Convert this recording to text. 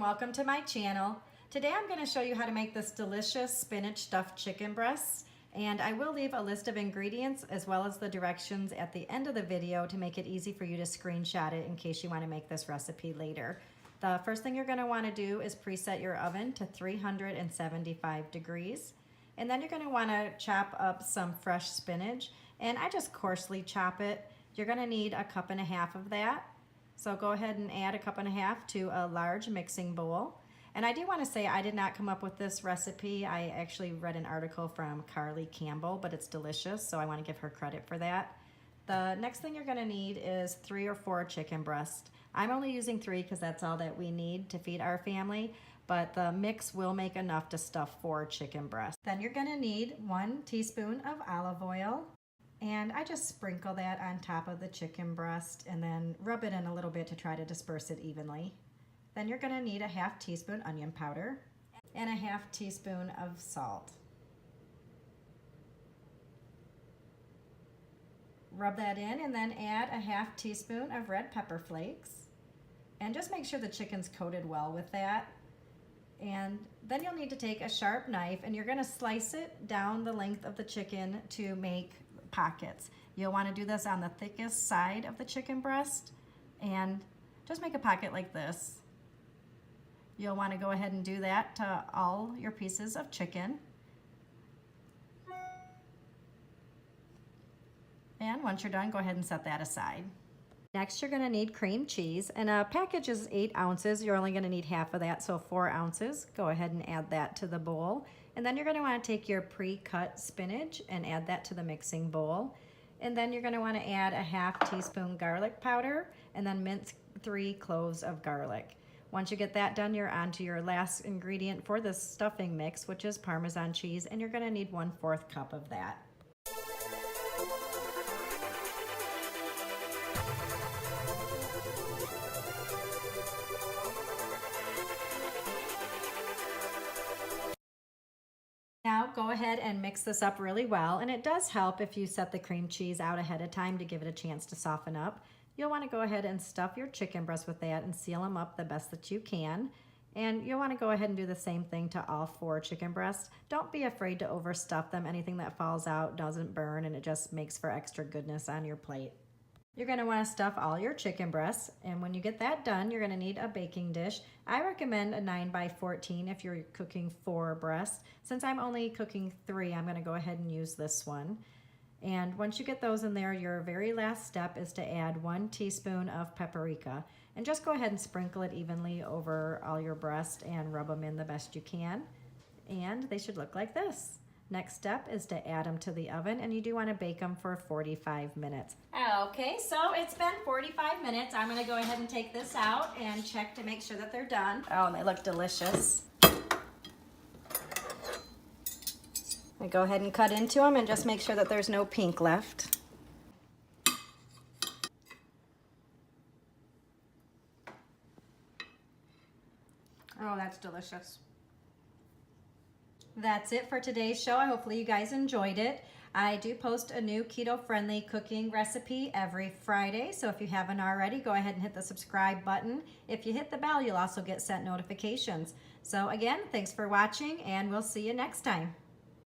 welcome to my channel. Today I'm going to show you how to make this delicious spinach stuffed chicken breasts, and I will leave a list of ingredients as well as the directions at the end of the video to make it easy for you to screenshot it in case you want to make this recipe later. The first thing you're going to want to do is preset your oven to 375 degrees, and then you're going to want to chop up some fresh spinach, and I just coarsely chop it. You're going to need 1.5 cups of that. So go ahead and add 1.5 cups to a large mixing bowl. And I do want to say I did not come up with this recipe. I actually read an article from Carly Campbell, but it's delicious, so I want to give her credit for that. The next thing you're going to need is 3 or 4 chicken breasts. I'm only using 3 because that's all that we need to feed our family, but the mix will make enough to stuff 4 chicken breasts. Then you're going to need 1 teaspoon of olive oil. And I just sprinkle that on top of the chicken breast and then rub it in a little bit to try to disperse it evenly. Then you're going to need 1/2 teaspoon onion powder and 1/2 teaspoon of salt. Rub that in and then add 1/2 teaspoon of red pepper flakes. And just make sure the chicken's coated well with that. And then you'll need to take a sharp knife and you're going to slice it down the length of the chicken to make pockets. You'll want to do this on the thickest side of the chicken breast and just make a pocket like this. You'll want to go ahead and do that to all your pieces of chicken. And once you're done, go ahead and set that aside. Next, you're going to need cream cheese, and a package is 8 ounces. You're only going to need half of that, so 4 ounces. Go ahead and add that to the bowl. And then you're going to want to take your pre-cut spinach and add that to the mixing bowl. And then you're going to want to add 1/2 teaspoon garlic powder and then mince 3 cloves of garlic. Once you get that done, you're on to your last ingredient for this stuffing mix, which is Parmesan cheese, and you're going to need 1/4 cup of that. Now go ahead and mix this up really well, and it does help if you set the cream cheese out ahead of time to give it a chance to soften up. You'll want to go ahead and stuff your chicken breasts with that and seal them up the best that you can. And you'll want to go ahead and do the same thing to all 4 chicken breasts. Don't be afraid to overstuff them. Anything that falls out doesn't burn, and it just makes for extra goodness on your plate. You're going to want to stuff all your chicken breasts, and when you get that done, you're going to need a baking dish. I recommend a 9x14 if you're cooking 4 breasts. Since I'm only cooking 3, I'm going to go ahead and use this one. And once you get those in there, your very last step is to add 1 teaspoon of paprika. And just go ahead and sprinkle it evenly over all your breasts and rub them in the best you can. And they should look like this. Next step is to add them to the oven, and you do want to bake them for 45 minutes. Okay, so it's been 45 minutes. I'm going to go ahead and take this out and check to make sure that they're done. Oh, and they look delicious. I go ahead and cut into them and just make sure that there's no pink left. Oh, that's delicious. That's it for today's show. Hopefully you guys enjoyed it. I do post a new keto-friendly cooking recipe every Friday, so if you haven't already, go ahead and hit the subscribe button. If you hit the bell, you'll also get sent notifications. So again, thanks for watching, and we'll see you next time.